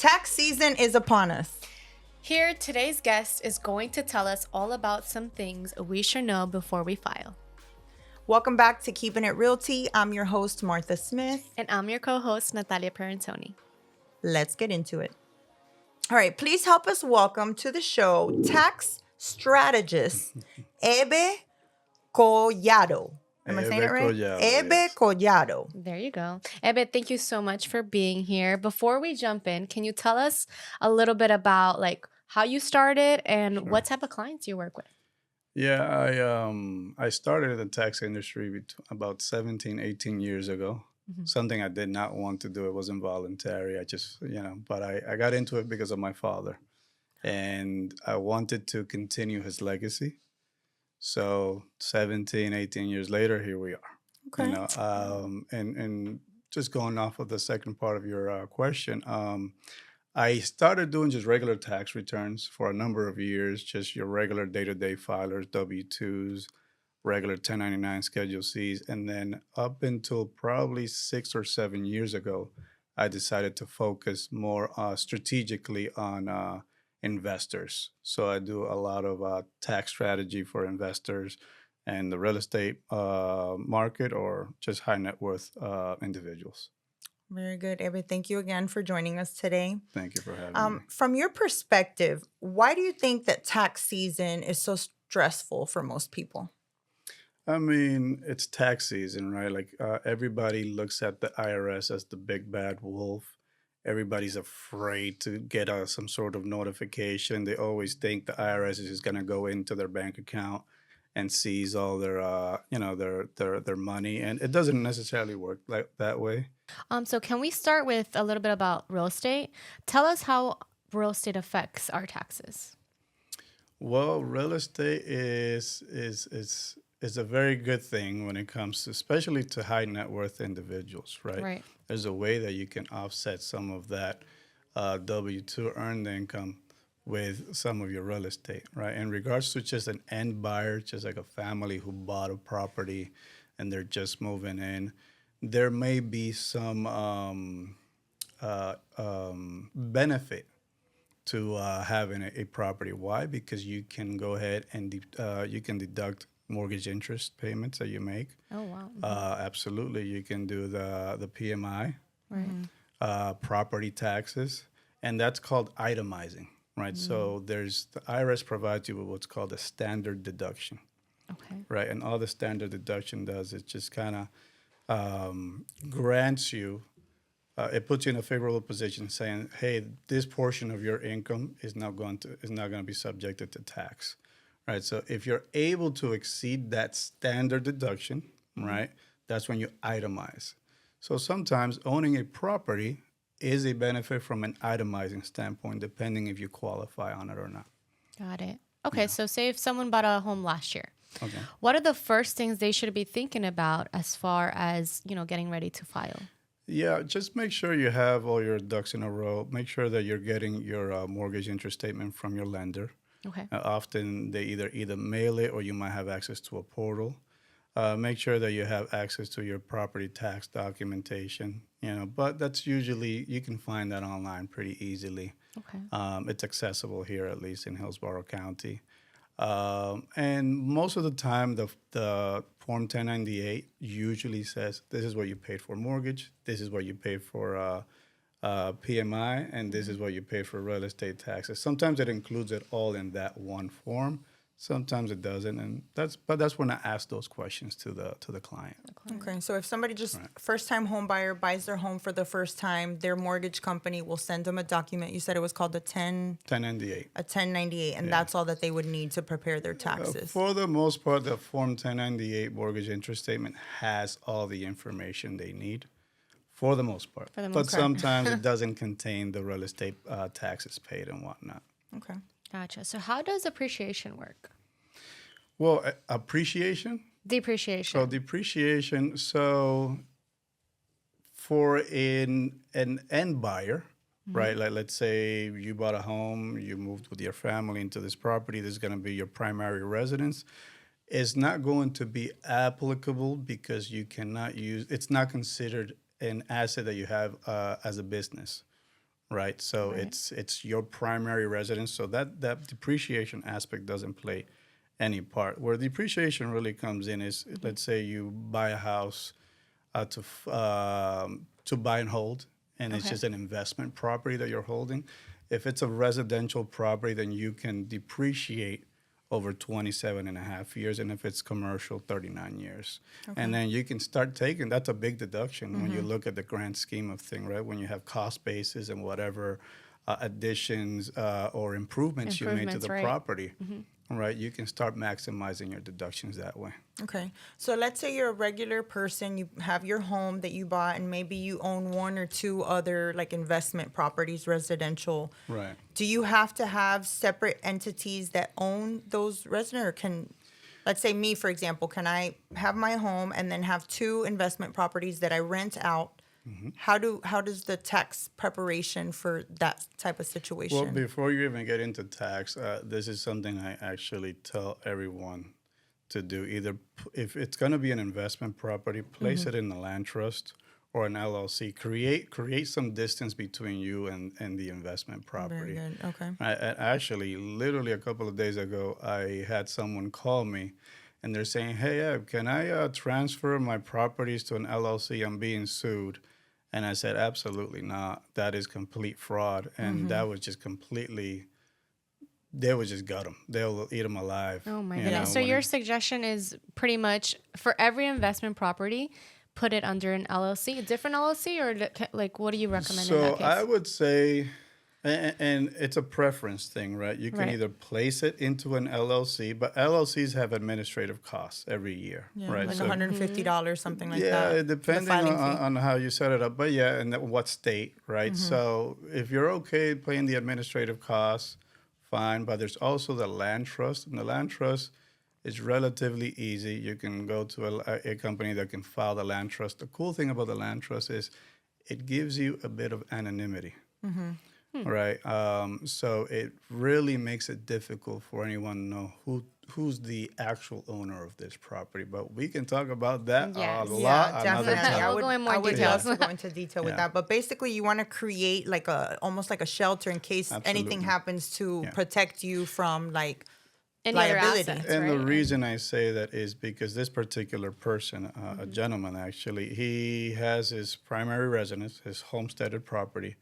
Tax season is upon us. Here, today's guest is going to tell us all about some things we should know before we file. Welcome back to Keeping It Realty. I'm your host, Martha Smith. And I'm your co-host, Natalia Pierantoni. Let's get into it. All right, please help us welcome to the show tax strategist Ebe Collado. Am I saying it right? Collado, Ebe yes. Collado. There you go. Ebe, thank you so much for being here. Before we jump in, can you tell us a little bit about how you started and what type of clients you work with? Yeah, I started in the tax industry about 17, 18 years ago. Something I did not want to do. It wasn't voluntary. I just, but I got into it because of my father. And I wanted to continue his legacy. So 17, 18 years later, here we are. Okay. And just going off of the second part of your question, I started doing just regular tax returns for a number of years, just your regular day-to-day filers, W-2s, regular 1099 Schedule Cs. And then up until probably 6 or 7 years ago, I decided to focus more strategically on investors. So I do a lot of tax strategy for investors and the real estate market or just high net worth individuals. Very good, Ebe. Thank you again for joining us today. Thank you for having me. From your perspective, why do you think that tax season is so stressful for most people? I mean, it's tax season, right? Everybody looks at the IRS as the big bad wolf. Everybody's afraid to get some sort of notification. They always think the IRS is just going to go into their bank account and seize all their, their money, and it doesn't necessarily work like that way. So can we start with a little bit about real estate? Tell us how real estate affects our taxes. Well, real estate is a very good thing when it comes to, especially to high net worth individuals, right? Right. There's a way that you can offset some of that W-2 earned income with some of your real estate, right? In regards to just an end buyer, just like a family who bought a property and they're just moving in, there may be some benefit to having a property. Why? Because you can go ahead and you can deduct mortgage interest payments that you make. Oh, wow. Absolutely. You can do the PMI, Right. property taxes, and that's called itemizing, right? So the IRS provides you with what's called a standard deduction, Okay. right? And all the standard deduction does is just kind of grants you, it puts you in a favorable position, saying, "Hey, this portion of your income is not going to be subjected to tax." Right. So if you're able to exceed that standard deduction, right, that's when you itemize. So sometimes owning a property is a benefit from an itemizing standpoint, depending if you qualify on it or not. Got it. Okay, so say if someone bought a home last year, Okay. what are the first things they should be thinking about as far as, getting ready to file? Yeah, just make sure you have all your ducks in a row. Make sure that you're getting your mortgage interest statement from your lender. Okay. Often they either mail it or you might have access to a portal. Make sure that you have access to your property tax documentation. But that's usually you can find that online pretty easily. Okay. It's accessible here, at least in Hillsborough County. And most of the time, the Form 1098 usually says this is what you paid for mortgage, this is what you paid for PMI, and this is what you pay for real estate taxes. Sometimes it includes it all in that one form. Sometimes it doesn't, and that's when I ask those questions to the client. Okay, so if somebody just first-time home buyer buys their home for the first time, their mortgage company will send them a document. You said it was called a 1098. A 1098, and that's all that they would need to prepare their taxes. For the most part, the Form 1098 mortgage interest statement has all the information they need. For the most part. But sometimes it doesn't contain the real estate taxes paid and whatnot. Okay. Gotcha. So how does appreciation work? Well, appreciation? Depreciation. So depreciation, for an end buyer, right? Like let's say you bought a home, you moved with your family into this property, this is going to be your primary residence. It's not going to be applicable because it's not considered an asset that you have as a business, right? So Right. it's your primary residence. So that depreciation aspect doesn't play any part. Where depreciation really comes in is, let's say you buy a house to buy and hold, and it's Okay. just an investment property that you're holding. If it's a residential property, then you can depreciate over 27 and a half years, and if it's commercial, 39 years. And then you can start taking, that's a big deduction when you look at the grand scheme of thing, right? When you have cost basis and whatever additions or improvements you made to Improvements, the right. property, right? You can start maximizing your deductions that way. Okay. So let's say you're a regular person, you have your home that you bought, and maybe you own one or two other like investment properties, residential. Right. Do you have to have separate entities that own those resident, or can, let's say me, for example, can I have my home and then have two investment properties that I rent out? How does the tax preparation for that type of situation? Well, before you even get into tax, this is something I actually tell everyone to do. Either if it's going to be an investment property, place it in the land trust or an LLC. Create some distance between you and the investment property. Very good. Okay. Actually, literally a couple of days ago, I had someone call me, and they're saying, "Hey, Eb, can I transfer my properties to an LLC? I'm being sued." And I said, absolutely not. That is complete fraud. And that was just completely, they would just gut them. They'll eat them alive. Oh my you goodness. know, So when your it- suggestion is pretty much for every investment property, put it under an LLC, a different LLC, or like what do you recommend in that So case? I would say, and it's a preference thing, right? You can Right. either place it into an LLC, but LLCs have administrative costs every year, Yeah, right? like So $150, something like yeah, that. depending filing fee. on how you set it up, but yeah, and what state, right? So if you're okay paying the administrative costs, fine. But there's also the land trust, and the land trust is relatively easy. You can go to a company that can file the land trust. The cool thing about the land trust is it gives you a bit of anonymity. Right, so it really makes it difficult for anyone to know who's the actual owner of this property. But we can talk about that Yes. a lot Yeah, another definitely. time. We'll go in more I would details. love to go into detail with Yeah. that. But basically, you want to create like almost like a shelter in case anything Absolutely. happens to Yeah. protect you from like Any other liability. assets, And right? the reason I say that is because this particular person, a gentleman actually, he has his primary residence, his homesteaded property,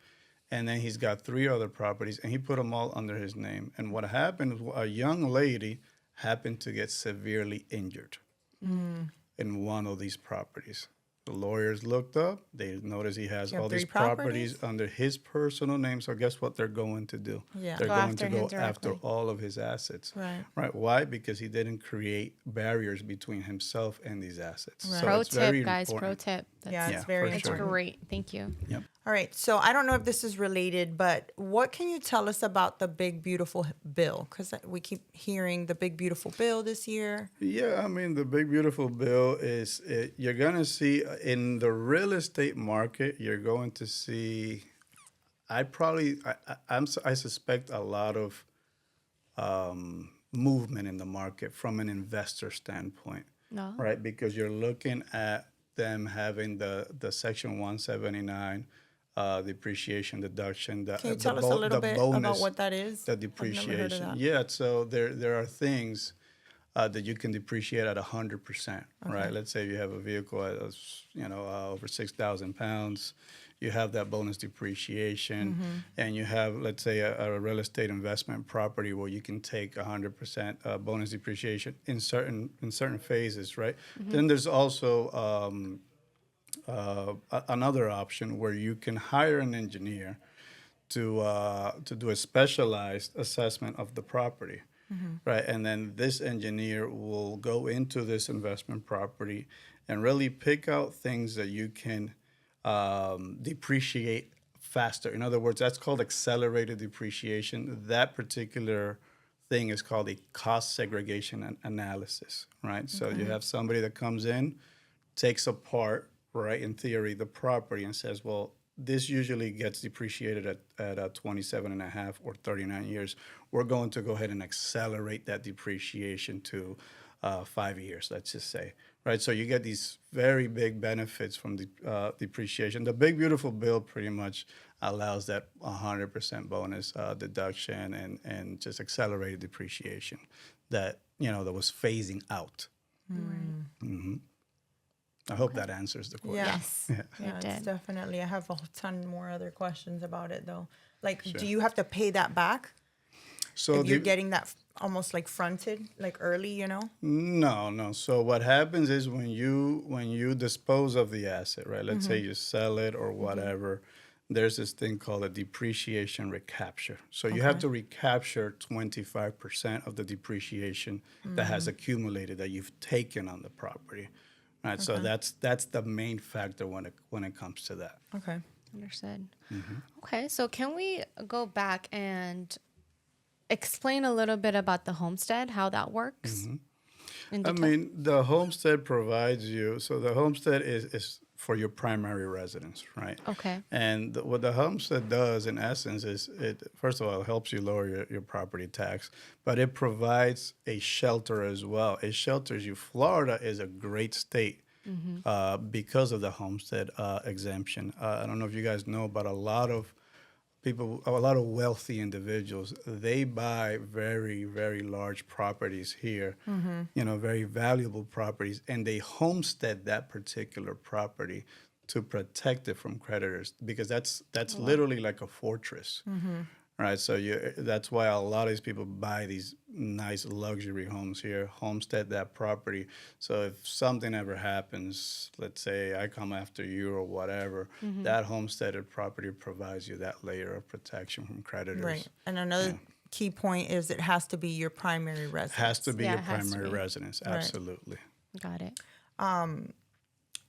and then he's got three other properties, and he put them all under his name. And what happened was a young lady happened to get severely injured in one of these properties. The lawyers looked up. They noticed he has You have all these three properties properties? under his personal name. So guess what they're going to do? Yeah. They're Go going after to him go after directly. all of his assets. Right. Right. Why? Because he didn't create barriers between himself and these assets. Right. So Pro it's very tip, guys. important. Pro tip. That's, Yeah, Yeah, it's very for that's sure. important. great. Thank you. Yep. All right. So I don't know if this is related, but what can you tell us about the big beautiful bill? Because we keep hearing the big beautiful bill this year. Yeah, I mean, the big beautiful bill is you're going to see in the real estate market, you're going to see, I suspect a lot of movement in the market from an investor standpoint, No. right? Because you're looking at them having the Section 179 depreciation deduction. Can you tell us a little bit about what that is? The I've never heard of depreciation. that. Yeah, so there are things that you can depreciate at 100%, right? Let's say you have a vehicle at over 6,000 pounds, you have that bonus depreciation, and you have, let's say, a real estate investment property where you can take 100% bonus depreciation in certain phases, right? Then there's also another option where you can hire an engineer to do a specialized assessment of the property, right? And then this engineer will go into this investment property and really pick out things that you can depreciate faster. In other words, that's called accelerated depreciation. That particular thing is called a cost segregation analysis, right? So you have somebody that comes in, takes apart, right, in theory, the property and says, well, this usually gets depreciated at 27 and a half or 39 years. We're going to go ahead and accelerate that depreciation to 5 years, let's just say, right? So you get these very big benefits from the depreciation. The big beautiful bill pretty much allows that 100% bonus deduction and just accelerated depreciation that, that was phasing out. Right. I hope that answers the question. Yes. Yeah, It it's did. definitely. I have a ton more other questions about it though. Like, Sure. do you have to pay that back So if you're getting that almost like fronted, like early? You know? No. So what happens is when you dispose of the asset, right? Let's say you sell it or whatever, there's this thing called a depreciation recapture. So you have to recapture 25% of the depreciation that has accumulated that you've taken on the property. Right? So that's the main factor when it comes to that. Okay. Understood. Okay, so can we go back and explain a little bit about the homestead, how that works? In I detail? mean, the homestead provides you, so the homestead is for your primary residence, right? Okay. And what the homestead does, in essence, is it, first of all, it helps you lower your property tax, but it provides a shelter as well. It shelters you. Florida is a great state because of the homestead exemption. I don't know if you guys know, but a lot of people, a lot of wealthy individuals, they buy very, very large properties here, very valuable properties, and they homestead that particular property to protect it from creditors because that's literally like a fortress. Right, so that's why a lot of these people buy these nice luxury homes here, homestead that property. So if something ever happens, let's say I come after you or whatever, that homesteaded property provides you that layer of protection from creditors. Right. And another key point is it has to be your primary residence. Has to be Yeah, your it has to primary be. residence, Right. absolutely. Got it.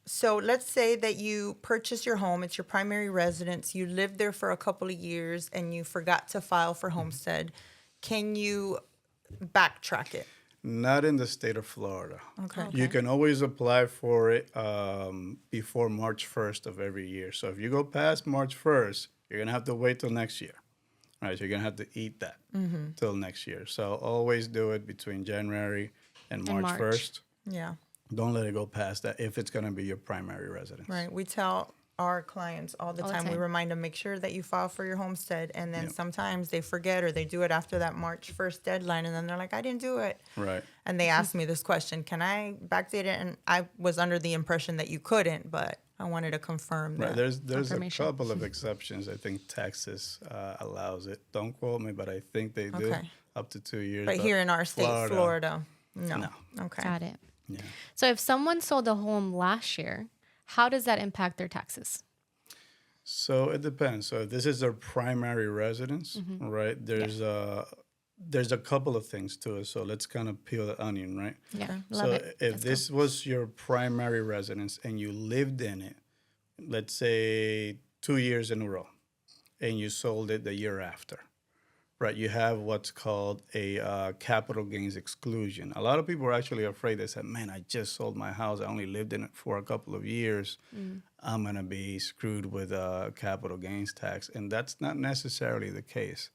So let's say that you purchase your home, it's your primary residence, you lived there for a couple of years and you forgot to file for homestead. Can you backtrack it? Not in the state of Florida. Okay. You can always apply for it before March 1st of every year. So if you go past March 1st, you're going to have to wait till next year. All right, so you're going to have to eat that till next year. So always do it between January and March March. 1st. Yeah. Don't let it go past that if it's going to be your primary residence. Right. We tell our clients all the All the time. We time. remind them, make sure that you file for your homestead. And then Yep. sometimes they forget or they do it after that March 1st deadline. And then they're like, I didn't do it. Right. And they asked me this question, can I backdate it? And I was under the impression that you couldn't, but I wanted to confirm Right. that. There's a Confirmation. couple of exceptions. I think Texas allows it. Don't quote me, but I think they do Okay. up to 2 years. But here in our state, Florida, no. No. Okay. Got it. Yeah. So if someone sold a home last year, how does that impact their taxes? So it depends. So if this is their primary residence, right? There's a couple of things to it. So let's kind of peel the onion, right? Yeah, love So it. if Let's this was your primary residence and you lived in it, let's say 2 years in a row, and you sold it the year after, right? You have what's called a capital gains exclusion. A lot of people are actually afraid. They said, man, I just sold my house. I only lived in it for a couple of years. I'm going to be screwed with capital gains tax. And that's not necessarily the case.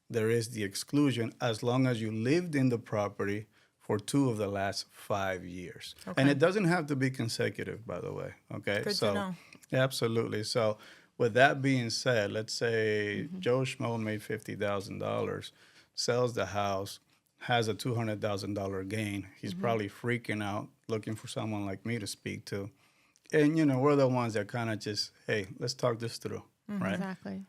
There is the exclusion as long as you lived in the property for 2 of the last 5 years. And it doesn't have to be consecutive, by the way. Okay. Good to know. Absolutely. So with that being said, let's say Joe Schmo made $50,000, sells the house, has a $200,000 gain. He's probably freaking out, looking for someone like me to speak to. And, we're the ones that kind of just, hey, let's talk this through, right? Exactly.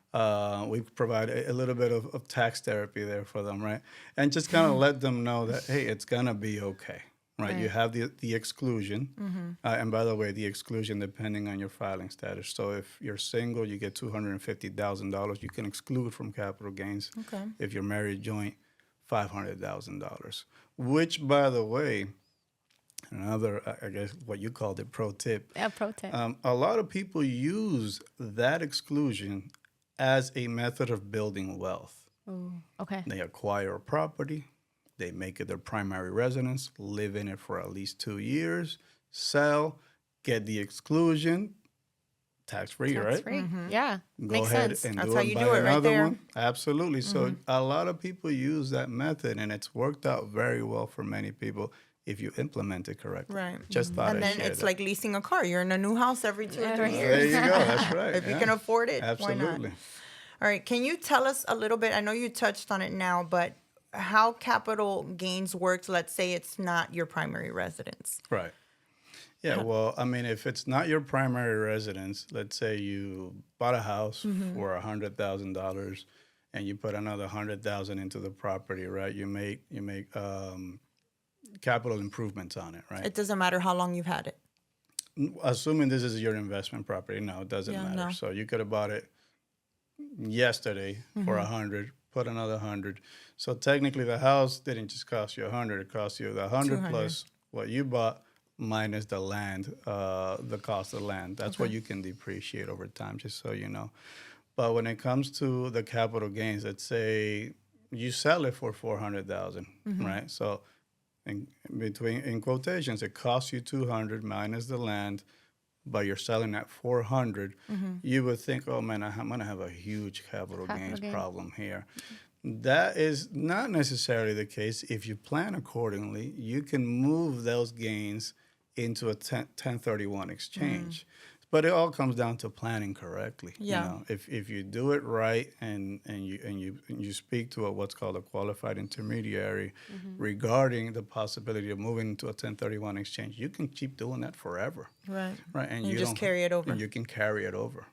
We provide a little bit of tax therapy there for them, right? And just kind of let them know that, hey, it's going to be okay, right? You Right. have the exclusion. And by the way, the exclusion depending on your filing status. So if you're single, you get $250,000. You can exclude from capital gains. Okay. If you're married joint, $500,000. Which, by the way, another, I guess, what you called it, pro tip. Yeah, pro tip. A lot of people use that exclusion as a method of building wealth. Ooh, okay. They acquire a property, they make it their primary residence, live in it for at least 2 years, sell, get the exclusion, tax-free, Tax right? free. Yeah. Go Makes ahead sense. and That's do how it you by do it right another there. one. Absolutely. So a lot of people use that method, and it's worked out very well for many people if you implement it correctly. Right. Just thought And I'd then share it's that. like leasing a car. You're in a new house every 2 or 3 Every years. There you go. That's right. If you yeah. can afford it, why not? Absolutely. All right. Can you tell us a little bit? I know you touched on it now, but how capital gains works, let's say it's not your primary residence. Right. Yeah, well, I mean, if it's not your primary residence, let's say you bought a house for $100,000 and you put another 100,000 into the property, right? You make capital improvements on it, right? It doesn't matter how long you've had it. Assuming this is your investment property, no, it doesn't matter. No. So you could have bought it yesterday for 100, put another 100. So technically, the house didn't just cost you 100; it cost you the 100 200. plus what you bought minus the land, the cost of land. That's what you can depreciate over time, just so you know. But when it comes to the capital gains, let's say you sell it for 400,000, right? So in quotations, it costs you 200 minus the land, but you're selling at 400. You would think, oh man, I'm gonna have a huge capital gains problem here. That is not necessarily the case. If you plan accordingly, you can move those gains into a 1031 exchange. But it all comes down to planning correctly. Yeah. You know, if you do it right and you speak to what's called a qualified intermediary regarding the possibility of moving into a 1031 exchange, you can keep doing that forever. Right. Right. And you just carry it over. And you can carry it over.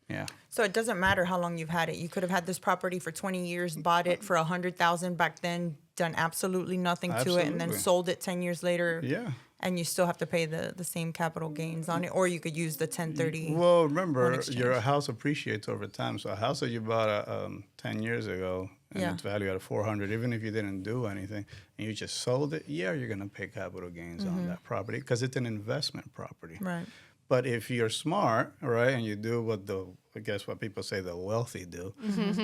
Yeah. So it doesn't matter how long you've had it. You could have had this property for 20 years, bought it for 100,000 back then, done absolutely nothing to it, and then Absolutely. sold it 10 years later. Yeah. And you still have to pay the same capital gains on it, or you could use the 1030. Well, remember, exchange. your house appreciates over time. So a house that you bought 10 years ago and Yeah. it's valued at 400, even if you didn't do anything and you just sold it, yeah, you're going to pay capital gains on that property because it's an investment property. Right. But if you're smart, right, and you do what what people say the wealthy do,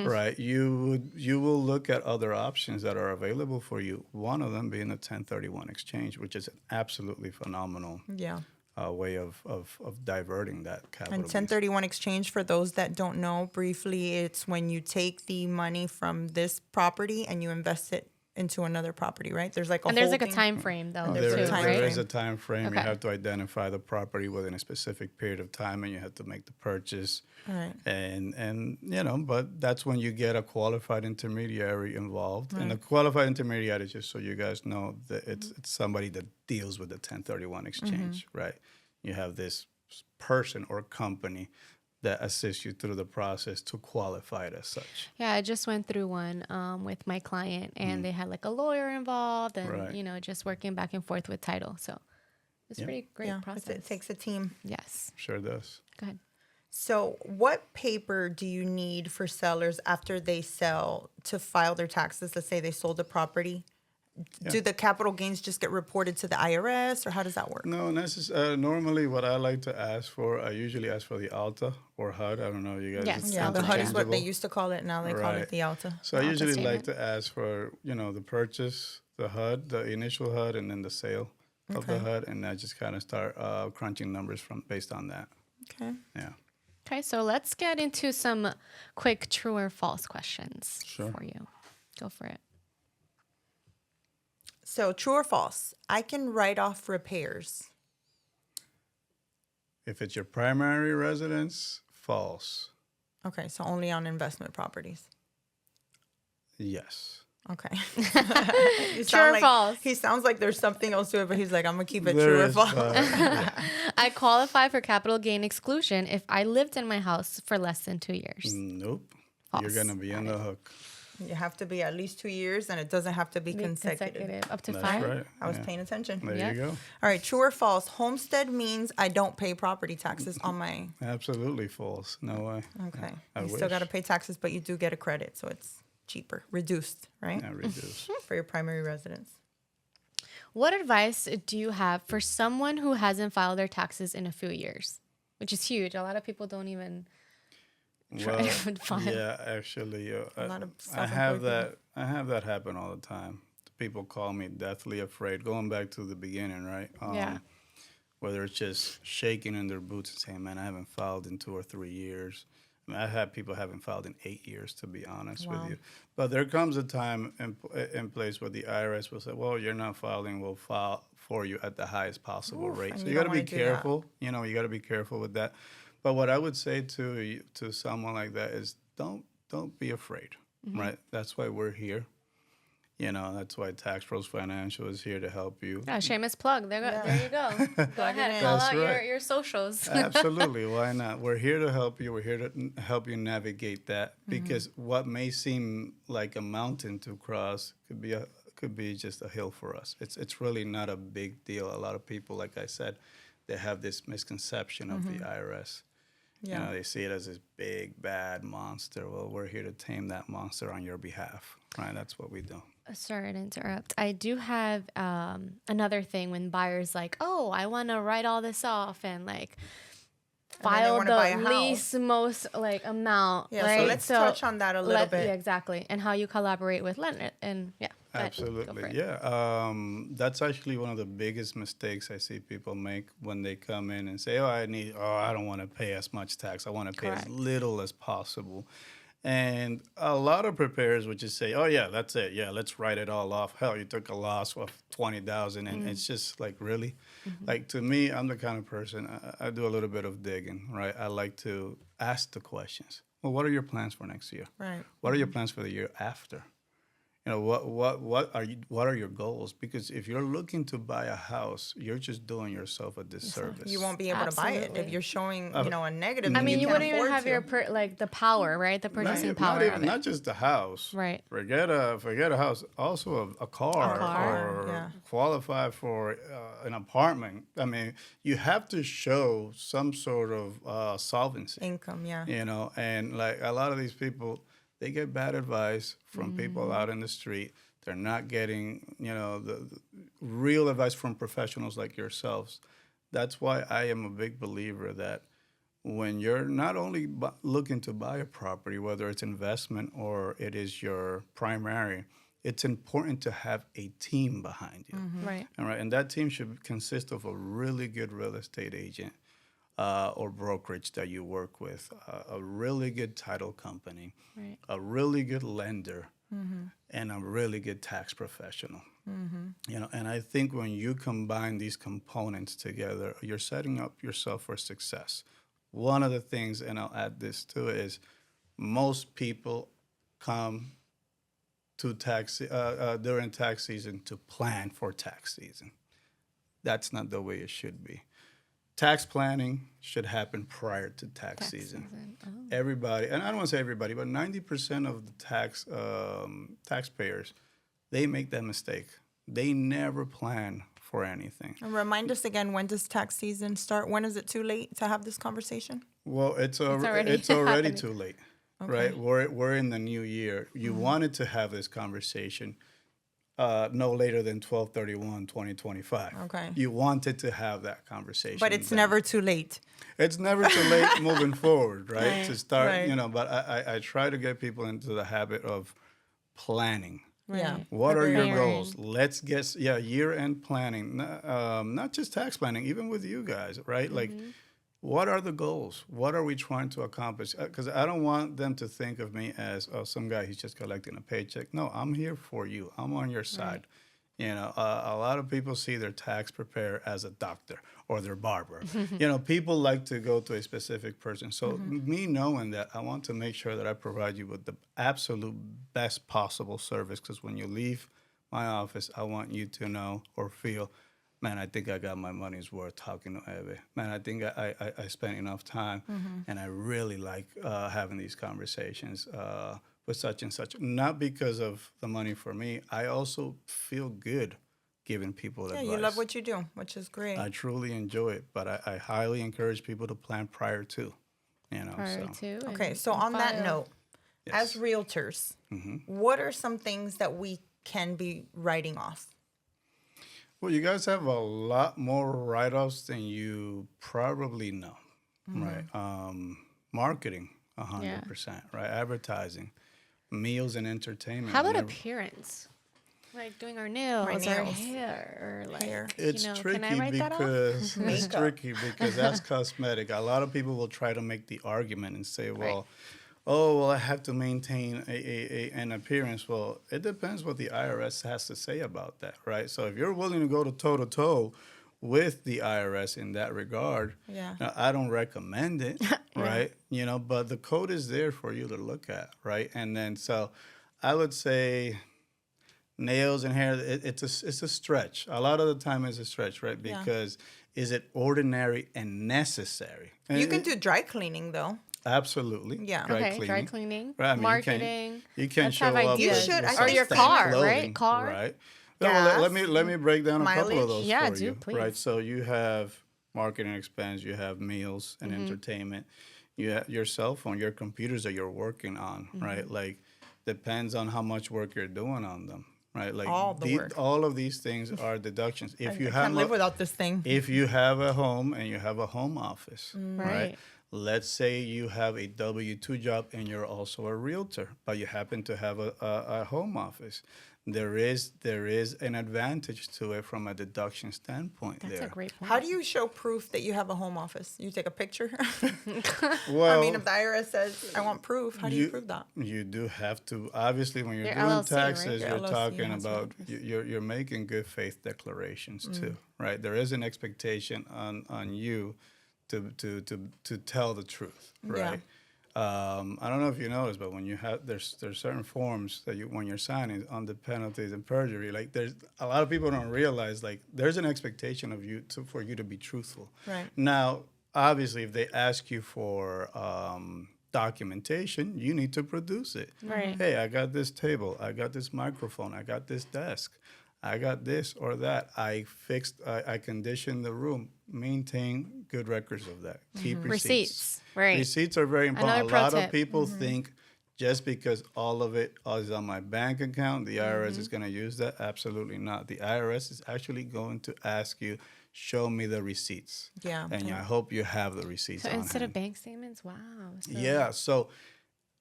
right, you will look at other options that are available for you. One of them being a 1031 exchange, which is an absolutely phenomenal Yeah. way of diverting that capital. And gains. 1031 exchange, for those that don't know, briefly, it's when you take the money from this property and you invest it into another property, right? There's like a And there's like a holding- time frame though, there's a too, time right? There is a time frame. Okay. You have to identify the property within a specific period of time, and you have to make the purchase. Right. And but that's when you get a qualified intermediary involved. And the qualified intermediary, just so you guys know, that it's somebody that deals with the 1031 exchange, right? You have this person or company that assists you through the process to qualify it as such. Yeah, I just went through one with my client, and they had like a lawyer involved, and Right. just working back and forth with title. So it's a pretty great Yeah, process. it takes a team. Yes. Sure does. Go ahead. So what paper do you need for sellers after they sell to file their taxes? Let's say they sold the property. Do the capital gains just get reported to the IRS, or how does that work? No, normally what I like to ask for, I usually ask for the ALTA or HUD. I don't know, you guys. Yes, it's Yeah, the HUD is what they interchangeable. used to call it. Now they call it Right. the Alta. So I ALTA usually like statement. to ask for, the purchase, the HUD, the initial HUD, and then the sale of the Okay. HUD, and I just kind of start crunching numbers based on that. Okay. Yeah. Okay, so let's get into some quick true or false questions Sure. for you. Go for it. So true or false? I can write off repairs. If it's your primary residence, false. Okay, so only on investment properties. Yes. Okay. You True sound or like- false? He sounds like there's something else to it, but he's like, I'm gonna keep it There true or is, false. I qualify for capital gain exclusion if I lived in my house for less than 2 years. Nope. False. You're going to be on the hook. You have to be at least 2 years, and it doesn't have to be consecutive. Up to That's 5. right. I was Yeah. paying attention. There Yeah. you go. All right, true or false? Homestead means I don't pay property taxes on my. Absolutely false. No way. Okay. I You still wish. got to pay taxes, but you do get a credit, so it's cheaper, reduced, right? Yeah, reduce. For your primary residence. What advice do you have for someone who hasn't filed their taxes in a few years? Which is huge. A lot of people don't even try to file. Yeah, actually, A lot of I have self-employed that. I have that happen all the time. People call me deathly afraid. Going back to the beginning, right? Yeah. Whether it's just shaking in their boots and saying, "Man, I haven't filed in 2 or 3 years." I mean, I've had people haven't filed in 8 years, to be honest Wow. with you. But there comes a time in place where the IRS will say, "Well, you're not filing. We'll file for you at the highest possible Oof, rate." and So you you got to don't be wanna do that. careful. You know, you got to be careful with that. But what I would say to someone like that is don't don't be afraid, right? That's why we're here. That's why Taxpros Financial is here to help you. Yeah, shameless plug. There you go. Go ahead, in. call That's out right. your socials. Absolutely. Why not? We're here to help you. We're here to help you navigate that, because what may seem like a mountain to cross could be just a hill for us. It's really not a big deal. A lot of people, like I said, they have this misconception of the IRS. Yeah. They see it as this big bad monster. Well, we're here to tame that monster on your behalf, right? That's what we do. Sorry to interrupt. I do have another thing when buyers like, oh, I want to write all this off and like And then they file wanna buy a the house. least most like amount. Yeah, right? so let's touch on that a little bit. Yeah, exactly. And how you collaborate with lender. And yeah. go ahead. Go for Absolutely, it. yeah. That's actually one of the biggest mistakes I see people make when they come in and say, I don't want to pay as much tax. I want to pay Correct. as little as possible. And a lot of preparers would just say, oh, yeah, that's it. Yeah, let's write it all off. Hell, you took a loss of $20,000. And it's just like, really? Like, to me, I'm the kind of person, I do a little bit of digging, right? I like to ask the questions. Well, what are your plans for next year? Right. What are your plans for the year after? What are your goals? Because if you're looking to buy a house, you're just doing yourself a disservice. You won't be able to buy it if Absolutely. you're showing, a negative. I then mean, you can't wouldn't even afford have to. your like the power, right? The purchasing power not, of it. not just the house. Right. Forget a house. Also a car, car, or yeah. qualify for an apartment. I mean, you have to show some sort of solvency. Income, yeah. And like a lot of these people, they get bad advice from people out in the street. They're not getting, the real advice from professionals like yourselves. That's why I am a big believer that when you're not only looking to buy a property, whether it's investment or it is your primary, it's important to have a team behind you. Right. All right, and that team should consist of a really good real estate agent or brokerage that you work with, a really good title company, Right. a really good lender, and a really good tax professional. And I think when you combine these components together, you're setting up yourself for success. One of the things, and I'll add this too, is most people come to during tax season to plan for tax season. That's not the way it should be. Tax planning should happen prior to tax season. Oh. Everybody, and I don't want to say everybody, but 90% of the taxpayers, they make that mistake. They never plan for anything. And remind us again, when does tax season start? When is it too late to have this conversation? Well, it's already already happening. too late, Okay. right? We're in the new year. You wanted to have this conversation no later than 12/31/2025. Okay. You wanted to have that conversation. But it's then. never too late. It's never too late moving forward, right? Right, To start, right. but I try to get people into the habit of planning. Yeah. What are your Preparing. goals? Let's get, year-end planning, not just tax planning, even with you guys, right? Like, what are the goals? What are we trying to accomplish? Because I don't want them to think of me as some guy who's just collecting a paycheck. No, I'm here for you. I'm on your side. A lot of people see their tax preparer as a doctor or their barber. People like to go to a specific person. So me knowing that, I want to make sure that I provide you with the absolute best possible service, because when you leave my office, I want you to know or feel, man, I think I got my money's worth talking to Eve. Man, I think I spent enough time, and I really like having these conversations with such and such. Not because of the money for me. I also feel good giving people advice. Yeah, you love what you do, which is great. I truly enjoy it, but I highly encourage people to plan prior to. Prior to. Okay, and- so and on that file. note, as Yes. realtors, what are some things that we can be writing off? Well, you guys have a lot more write-offs than you probably know, right? Marketing, 100%, right? Advertising, meals and entertainment. How about Whenever- appearance? Like doing our nails, our nails. hair, or like, Hair. It's can I tricky write that off? because it's Makeup. tricky because that's cosmetic. A lot of people will try to make the argument and say, Right. well, I have to maintain an appearance. Well, it depends what the IRS has to say about that, right? So if you're willing to go to toe with the IRS in that regard. Yeah. Now, I don't recommend it, right? You know, but the code is there for you to look at, right? And then so I would say nails and hair, it's a stretch. A lot of the time it's a stretch, right? Yeah. Because is it ordinary and necessary? And You can do dry cleaning though. absolutely. Yeah. Dry cleaning, Right, I mean, marketing. You can Let's show have up. ideas. You should, I with think Or your so. car, clothing, right? Car. right? No, well, let Gas, me break down a couple mileage. of those Yeah, for do, you. please. Right, so you have marketing expense, you have meals and entertainment, you have your cell phone, your computers that you're working on, right? Like, depends on how much work you're doing on them, right? Like All the work. all of these things are deductions. If you I have can't live without this thing. if you have a home and you have a home office, right? Right. Let's say you have a W-2 job and you're also a realtor, but you happen to have a home office. There is an advantage to it from a deduction standpoint. That's there. a great point. How do you show proof that you have a home office? You take a picture? Well, I mean, if the IRS says, I want proof, how do you prove that? You do have to, obviously, when you're Your doing LLC, right? taxes, Your you're LLC talking has about, that. you're making good faith declarations too, right? There is an expectation on you to tell the truth, Yeah. right? I don't know if you noticed, but when you have, there's certain forms that when you're signing on the penalties and perjury, like there's a lot of people don't realize, like there's an expectation of you for you to be truthful. Right. Now, obviously, if they ask you for documentation, you need to produce it. Right. Hey, I got this table, I got this microphone, I got this desk, I got this or that. I conditioned the room. Maintain good records of that. Keep Receipts. Right. Receipts are very important. Another A pro lot tip. of people think just because all of it is on my bank account, the IRS is going to use that. Absolutely not. The IRS is actually going to ask you, show me the receipts. Yeah. And I hope you have the receipts So on instead hand. of bank statements, wow. So Yeah. So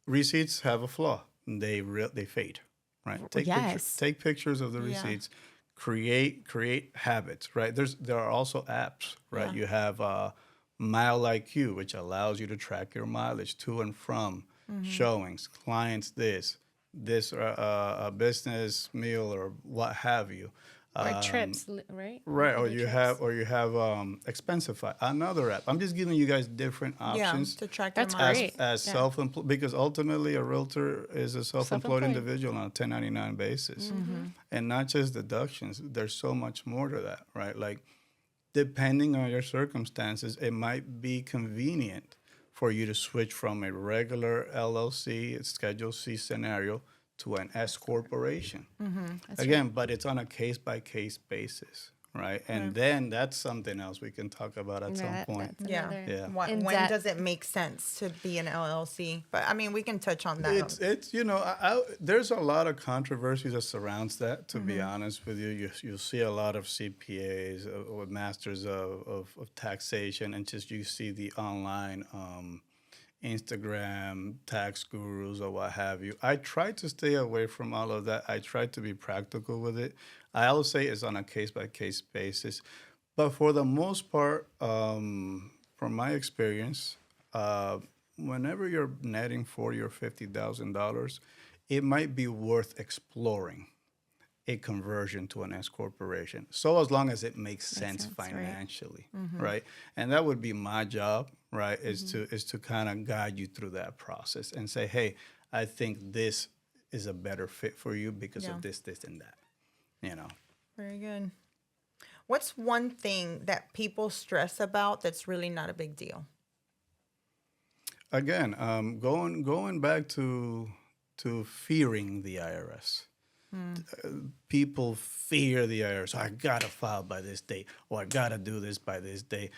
receipts have a flaw. They fade, right? Yes. Take pictures of the Yeah. receipts. Create habits, right? There are also apps, right? Yeah. You have Mile IQ, which allows you to track your mileage to and from showings, clients, this a business meal or what have you. or trips, right? Right, or Other you trips. have Expensify, another app. I'm just giving you guys different Yeah, options to track That's your miles. great. as Yeah. self-employed, because ultimately a realtor is a self-employed Self-employed. individual on a 1099 basis, and not just deductions. There's so much more to that, right? Like, depending on your circumstances, it might be convenient for you to switch from a regular LLC, Schedule C scenario, to an S corporation. Again, but it's on a case-by-case basis, right? And then that's something else we can talk about at some point. That's Yeah. another- Yeah. When In-depth. does it make sense to be an LLC? But I mean, we can touch on that. It's there's a lot of controversy that surrounds that. To be honest with you, you'll see a lot of CPAs with masters of taxation, and just you see the online Instagram tax gurus or what have you. I try to stay away from all of that. I try to be practical with it. I always say it's on a case-by-case basis. But for the most part, from my experience, whenever you're netting $40,000 or $50,000, it might be worth exploring a conversion to an S corporation. So as long as it makes sense sense, right. financially, right? And that would be my job, right? Is to kind of guide you through that process and say, hey, I think this is a better fit for you because Yeah. of this, and that. You know. Very good. What's one thing that people stress about that's really not a big deal? Again, going back to fearing the IRS. People fear the IRS. I gotta file by this date, or I gotta do this by this date.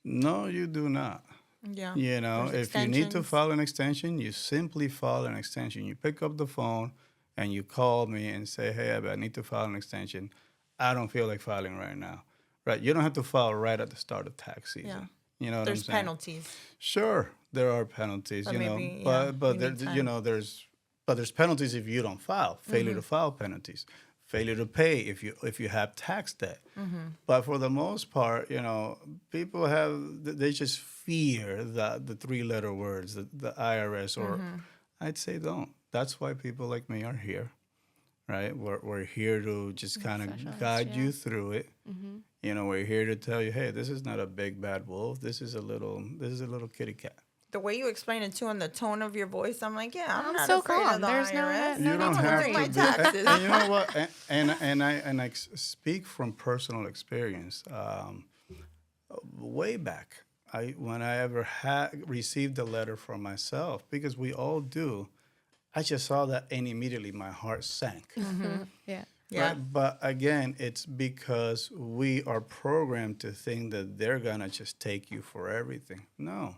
No, you do not. Yeah. You know, There's if you need to extensions. file an extension, you simply file an extension. You pick up the phone and you call me and say, hey, I need to file an extension. I don't feel like filing right now. Right? You don't have to file right at the start of tax season. Yeah. You know what There's I'm saying? penalties. Sure, there are penalties, But you know, maybe, yeah, but you there, need you time. know, there's penalties if you don't file. Failure to file penalties. Failure to pay if you have tax debt. But for the most part, you know, people they just fear the three-letter words, the IRS, or I'd say don't. That's why people like me are here. right? We're here to just kind Specialist, of guide yeah. you through it. We're here to tell you, hey, this is not a big bad wolf. This is a little kitty cat. The way you explain it too, and the tone of your voice, I'm like, yeah, I'm not so afraid calm. of the There's no IRS. no You need don't to have worry. to my be. taxes. And you know what? I speak from personal experience. Way back, when I ever received a letter from myself, because we all do, I just saw that and immediately my heart sank. Yeah. Yeah. Right? But again, it's because we are programmed to think that they're gonna just take you for everything. No,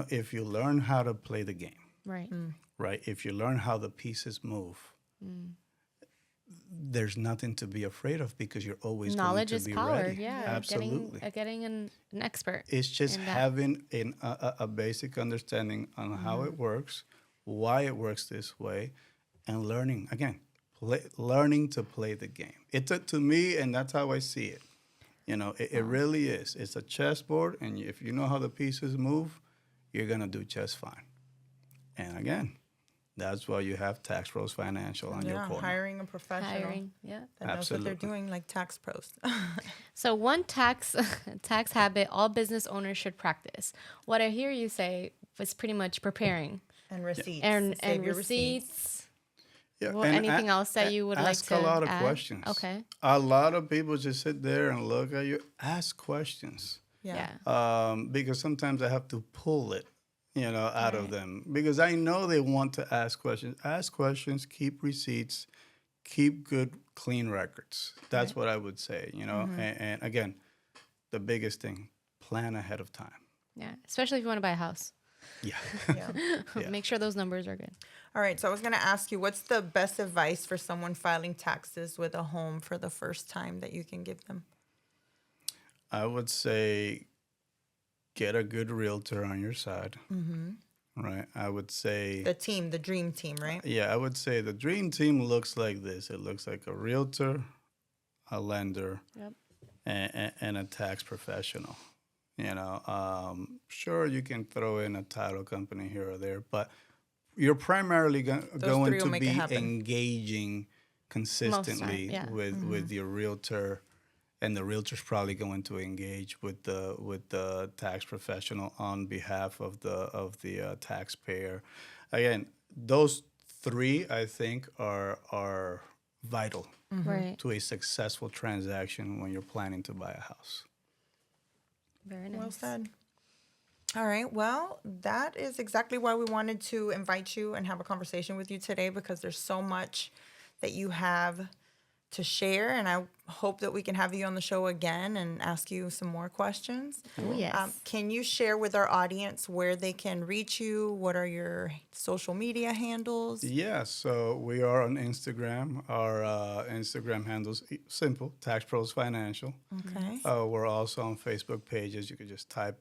if you learn how to play the game, Right. right? If you learn how the pieces move, there's nothing to be afraid of because you're always Knowledge going is to be power. ready. Yeah. Absolutely. Getting an expert. It's just in that. having a basic understanding on how it works, why it works this way, and learning again, learning to play the game. It's to me, and that's how I see it. It really is. It's a chessboard, and if you know how the pieces move, you're gonna do just fine. And again, that's why you have Taxpros Financial on your corner. Hiring a professional Hiring. Yeah. that knows what they're Absolutely. doing, like Taxpros. So one tax habit all business owners should practice. What I hear you say is pretty much preparing And receipts. and Save your receipts. Yeah, Well, and anything else that you would like ask to a lot of add? questions. Okay. A lot of people just sit there and look at you. Ask questions. Yeah. Because sometimes I have to pull it, out of them because I know they want to ask questions. Ask questions, keep receipts, keep good, clean records. That's what I would say, and again, the biggest thing, plan ahead of time. Yeah. Especially if you want to buy a house. Yeah. Yeah. Yeah. Make sure those numbers are good. All right. So I was going to ask you, what's the best advice for someone filing taxes with a home for the first time that you can give them? I would say get a good realtor on your side. Right. I would say The dream team, right? Yeah, I would say the dream team looks like this. It looks like a realtor, a lender, Yep. and a tax professional. Sure, you can throw in a title company here or there, but you're primarily going three will to make it be happen. engaging consistently yeah. with your realtor, and the realtor's probably going to engage with the tax professional on behalf of the taxpayer. Again, those three I think are vital Right. to a successful transaction when you're planning to buy a house. Very nice. Well said. All right. Well, that is exactly why we wanted to invite you and have a conversation with you today, because there's so much that you have to share. And I hope that we can have you on the show again and ask you some more questions. Oh, yes. Can you share with our audience where they can reach you? What are your social media handles? Yeah, so we are on Instagram. Our Instagram handle's simple, Taxpros Financial. Okay. We're also on Facebook pages. You could just type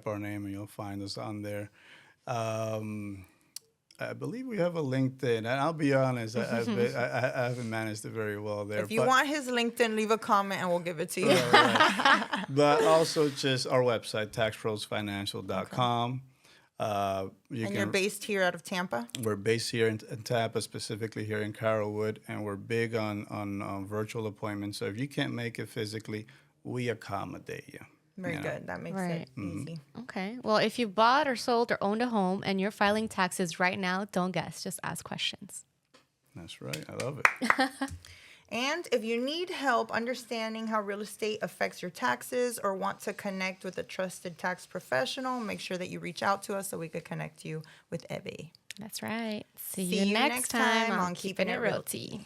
our name and you'll find us on there. I believe we have a LinkedIn, and I'll be honest, I haven't managed it very well there. If you want his LinkedIn, leave a comment and we'll give it to you. Right. But also just our website, taxprosfinancial.com. You're based here out of Tampa? We're based here in Tampa, specifically here in Carrollwood, and we're big on virtual appointments. So if you can't make it physically, we accommodate you. Very good. That makes Right. it easy. Okay. Well, if you bought or sold or owned a home and you're filing taxes right now, don't guess. Just ask questions. That's right. I love it. And if you need help understanding how real estate affects your taxes or want to connect with a trusted tax professional, make sure that you reach out to us so we could connect you with Ebe. That's right. See See you next time on Keeping Keeping It It Realty.